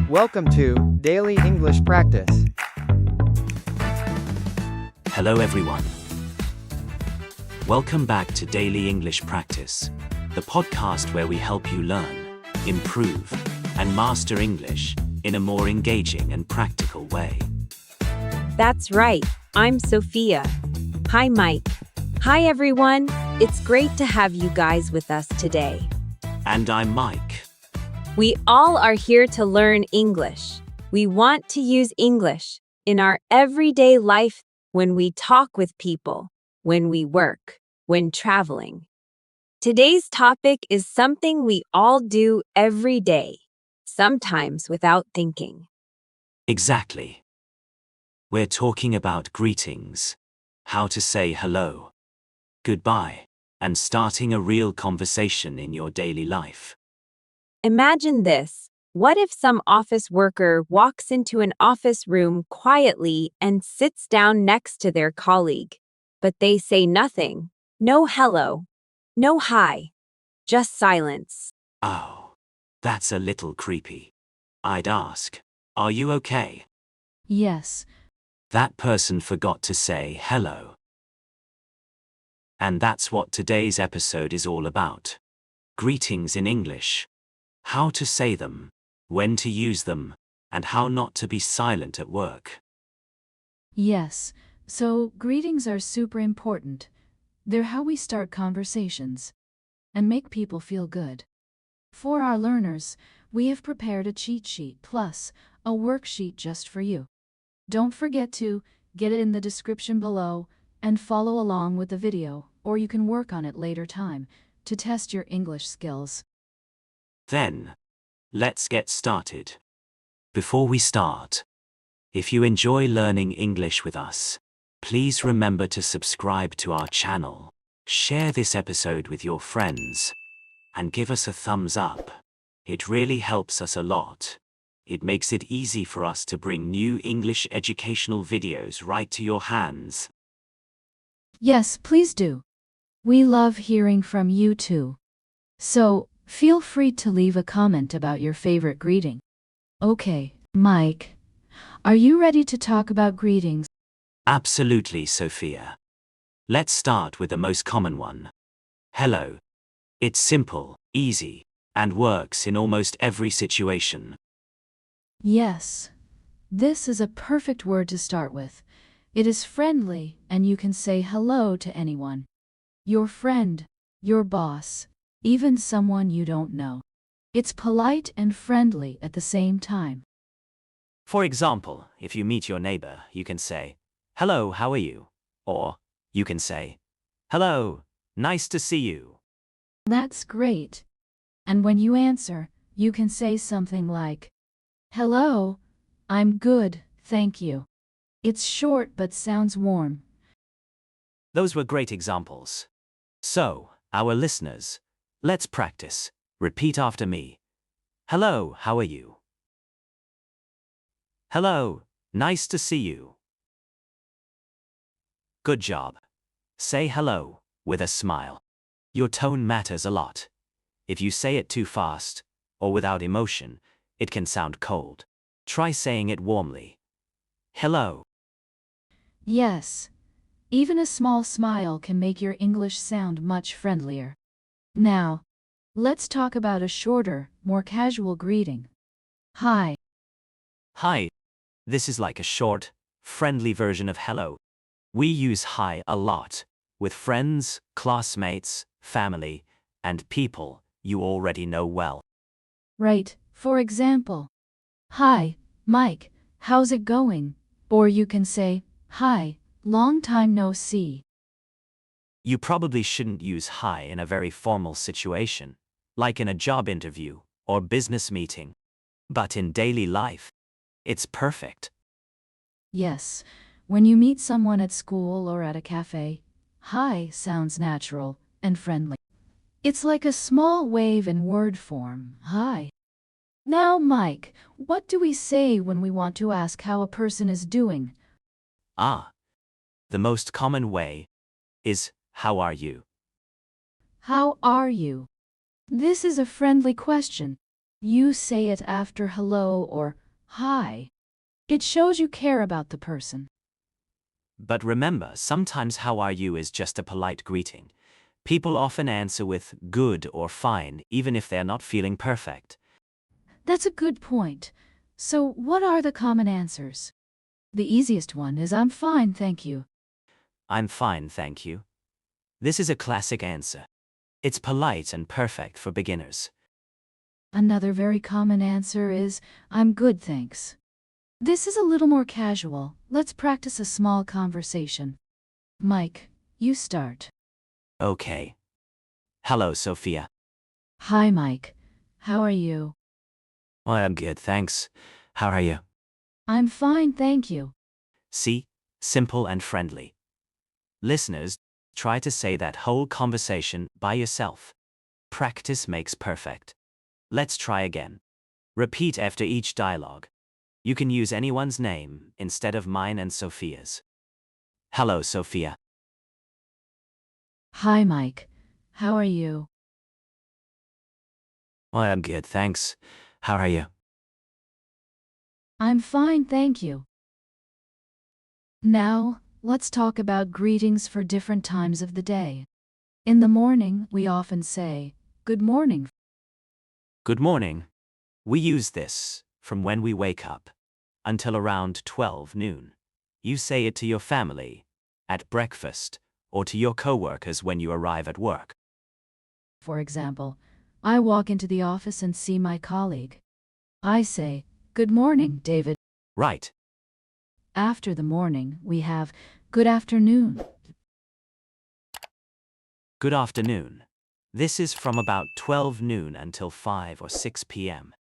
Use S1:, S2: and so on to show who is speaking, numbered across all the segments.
S1: Welcome to Daily English Practice.
S2: Hello everyone. Welcome back to Daily English Practice, the podcast where we help you learn, improve, and master English in a more engaging and practical way.
S3: That's right. I'm Sophia. Hi, Mike. Hi, everyone. It's great to have you guys with us today.
S2: And I'm Mike.
S3: We all are here to learn English. We want to use English in our everyday life when we talk with people, when we work, when traveling. Today's topic is something we all do every day, sometimes without thinking.
S2: Exactly. We're talking about greetings, how to say hello, goodbye, and starting a real conversation in your daily life.
S3: Imagine this. What if some office worker walks into an office room quietly and sits down next to their colleague, but they say nothing? No hello, no hi, just silence.
S2: Oh, that's a little creepy. I'd ask, are you okay?
S4: Yes,
S2: That person forgot to say hello. And that's what today's episode is all about. Greetings in English. How to say them, when to use them, and how not to be silent at work.
S4: yes. So, greetings are super important. They're how we start conversations and make people feel good. For our learners, we have prepared a cheat sheet plus a worksheet just for you. Don't forget to get it in the description below and follow along with the video, or you can work on it later time to test your English skills.
S2: Then, let's get started. Before we start, if you enjoy learning English with us, please remember to subscribe to our channel, share this episode with your friends, and give us a thumbs up. It really helps us a lot. It makes it easy for us to bring new English educational videos right to your hands.
S4: Yes, please do. We love hearing from you too. So, feel free to leave a comment about your favorite greeting. Okay, Mike, are you ready to talk about greetings?
S2: Absolutely, Sophia. Let's start with the most common one. Hello. It's simple, easy, and works in almost every situation.
S4: Yes. This is a perfect word to start with. It is friendly, and you can say hello to anyone. Your friend, your boss, even someone you don't know. It's polite and friendly at the same time.
S2: For example, if you meet your neighbor, you can say, "Hello, how are you?" Or you can say, "Hello, nice to see you."
S4: That's great. And when you answer, you can say something like, "Hello, I'm good, thank you." It's short but sounds warm.
S2: Those were great examples. So, our listeners, let's practice. Repeat after me. Hello, how are you? Hello, nice to see you. Good job. Say hello with a smile. Your tone matters a lot. If you say it too fast or without emotion, it can sound cold. Try saying it warmly. Hello.
S4: Yes. Even a small smile can make your English sound much friendlier. Now, let's talk about a shorter, more casual greeting. Hi.
S2: Hi. This is like a short, friendly version of hello. We use hi a lot with friends, classmates, family, and people you already know well.
S4: Right, for example. Hi, Mike, how's it going? Or you can say, hi, long time no see.
S2: You probably shouldn't use hi in a very formal situation, like in a job interview or business meeting. But in daily life, it's perfect.
S4: Yes, when you meet someone at school or at a cafe, hi sounds natural and friendly. It's like a small wave in word form, hi. Now, Mike, what do we say when we want to ask how a person is doing?
S2: Ah, the most common way is, how are you?
S4: How are you? This is a friendly question. You say it after hello or hi. It shows you care about the person.
S2: But remember, sometimes how are you is just a polite greeting. People often answer with good or fine, even if they're not feeling perfect.
S4: That's a good point. So, what are the common answers? The easiest one is I'm fine, thank you.
S2: I'm fine, thank you. This is a classic answer. It's polite and perfect for beginners.
S4: Another very common answer is I'm good, thanks. This is a little more casual. Let's practice a small conversation. Mike, you start.
S2: Okay. Hello, Sophia.
S4: Hi, Mike. How are you?
S2: Well, I'm good, thanks. How are you?
S4: I'm fine, thank you.
S2: See? Simple and friendly. Listeners, try to say that whole conversation by yourself. Practice makes perfect. Let's try again. Repeat after each dialogue. You can use anyone's name instead of mine and Sophia's. Hello, Sophia.
S4: Hi, Mike. How are you?
S2: Well, I'm good, thanks. How are you?
S4: I'm fine, thank you. Now, let's talk about greetings for different times of the day. In the morning, we often say, Good morning.
S2: Good morning. We use this from when we wake up until around 12 noon. You say it to your family, at breakfast, or to your coworkers when you arrive at work.
S4: For example, I walk into the office and see my colleague. I say, Good morning, David.
S2: Right.
S4: After the morning, we have Good afternoon.
S2: Good afternoon. This is from about 12 noon until 5 or 6 p.m.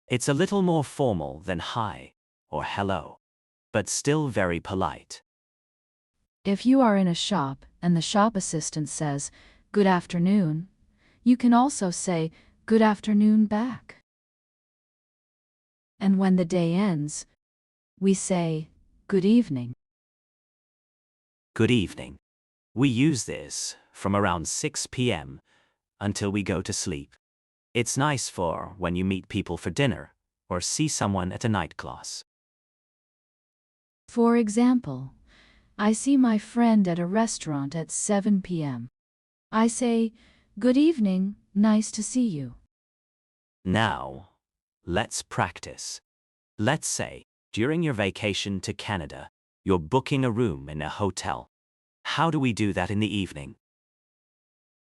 S2: It's a little more formal than hi or hello, but still very polite.
S4: If you are in a shop and the shop assistant says, Good afternoon, you can also say, Good afternoon back. And when the day ends, we say, Good evening.
S2: Good evening. We use this from around 6 p.m. until we go to sleep. It's nice for when you meet people for dinner or see someone at a night class.
S4: For example, I see my friend at a restaurant at 7 p.m. I say, Good evening, nice to see you.
S2: Now, let's practice. Let's say, during your vacation to Canada, you're booking a room in a hotel. How do we do that in the evening?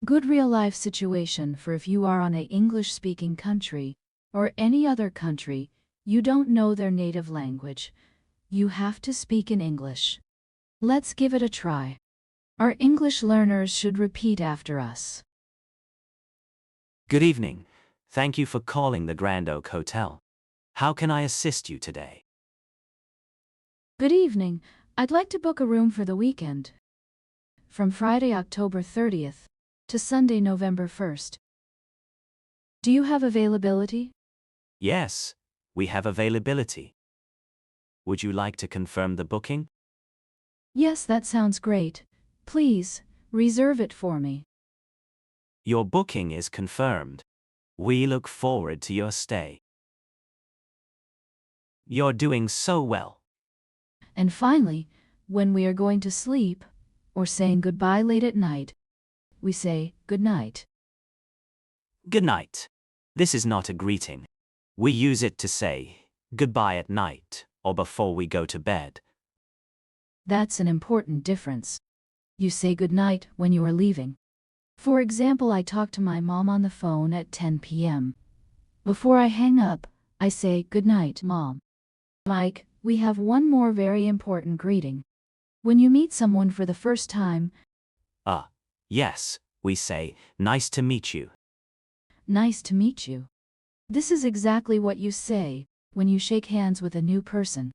S4: Good real-life situation for if you are on a English-speaking country or any other country, you don't know their native language. You have to speak in English. Let's give it a try. Our English learners should repeat after us.
S2: Good evening. Thank you for calling the Grand Oak Hotel. How can I assist you today?
S4: Good evening. I'd like to book a room for the weekend. From Friday, October 30th to Sunday, November 1st. Do you have availability?
S2: Yes, we have availability. Would you like to confirm the booking?
S4: Yes, that sounds great. Please, reserve it for me.
S2: Your booking is confirmed. We look forward to your stay. You're doing so well.
S4: And finally, when we are going to sleep, or saying goodbye late at night, we say good night.
S2: Good night. This is not a greeting. We use it to say goodbye at night or before we go to bed.
S4: That's an important difference. You say good night when you are leaving. For example, I talk to my mom on the phone at 10 p.m. Before I hang up, I say good night, Mom. Mike, we have one more very important greeting. When you meet someone for the first time,
S2: Yes, we say nice to meet you.
S4: nice to meet you. This is exactly what you say when you shake hands with a new person.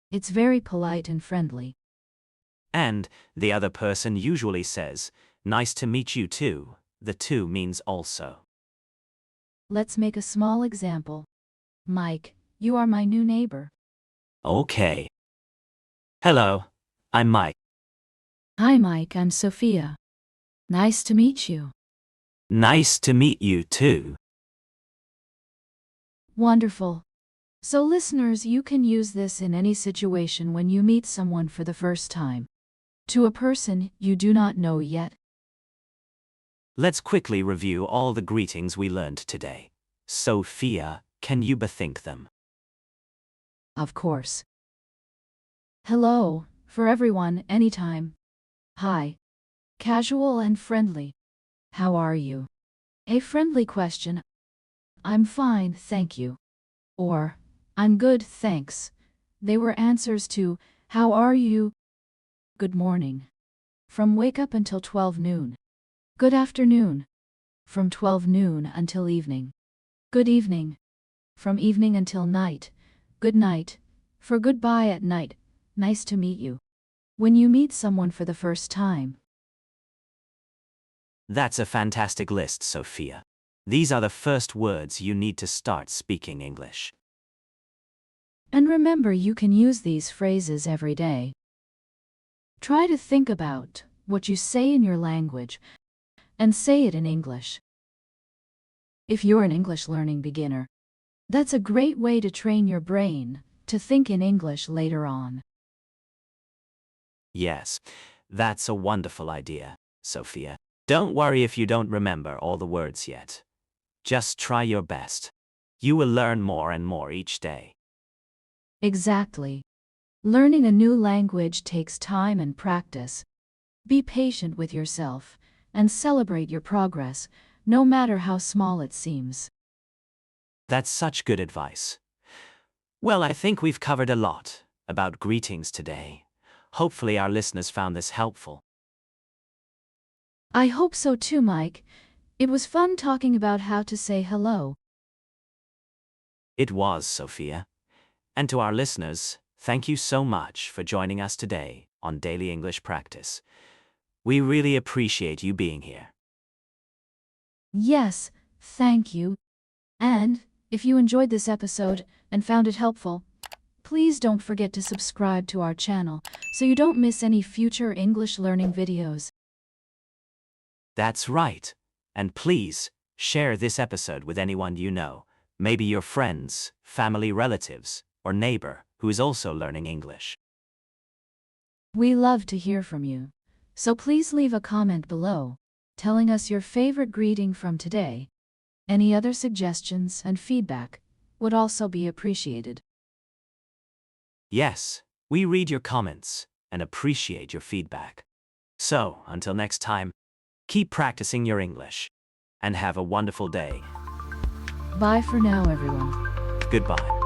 S4: It's very polite and friendly.
S2: And the other person usually says nice to meet you too. The two means also.
S4: Let's make a small example. Mike, you are my new neighbor.
S2: Okay. Hello, I'm Mike.
S4: Hi, Mike, I'm Sophia. Nice to meet you.
S2: Nice to meet you too.
S4: Wonderful. So listeners, you can use this in any situation when you meet someone for the first time. To a person you do not know yet.
S2: Let's quickly review all the greetings we learned today. Sophia, can you bethink them?
S4: Of course. Hello, for everyone, anytime. Hi. Casual and friendly. How are you? A friendly question. I'm fine, thank you. Or, I'm good, thanks. They were answers to, how are you? Good morning. From wake up until 12 noon. Good afternoon. From 12 noon until evening. Good evening. From evening until night. Good night. For goodbye at night. Nice to meet you. When you meet someone for the first time.
S2: That's a fantastic list, Sophia. These are the first words you need to start speaking English.
S4: And remember, you can use these phrases every day. Try to think about what you say in your language and say it in English. If you're an English learning beginner, that's a great way to train your brain to think in English later on.
S2: Yes, that's a wonderful idea, Sophia. Don't worry if you don't remember all the words yet. Just try your best. You will learn more and more each day.
S4: Exactly. Learning a new language takes time and practice. Be patient with yourself and celebrate your progress, no matter how small it seems.
S2: That's such good advice. Well, I think we've covered a lot about greetings today. Hopefully our listeners found this helpful.
S4: I hope so too, Mike. It was fun talking about how to say hello.
S2: It was, Sophia. And to our listeners, thank you so much for joining us today on Daily English Practice. We really appreciate you being here.
S4: Yes, thank you. And if you enjoyed this episode and found it helpful, please don't forget to subscribe to our channel so you don't miss any future English learning videos.
S2: That's right. And please, share this episode with anyone you know, maybe your friends, family relatives, or neighbor who is also learning English.
S4: We love to hear from you. So please leave a comment below, telling us your favorite greeting from today. Any other suggestions and feedback would also be appreciated.
S2: Yes, we read your comments and appreciate your feedback. So, until next time, keep practicing your English and have a wonderful day.
S4: Bye for now, everyone.
S2: Goodbye.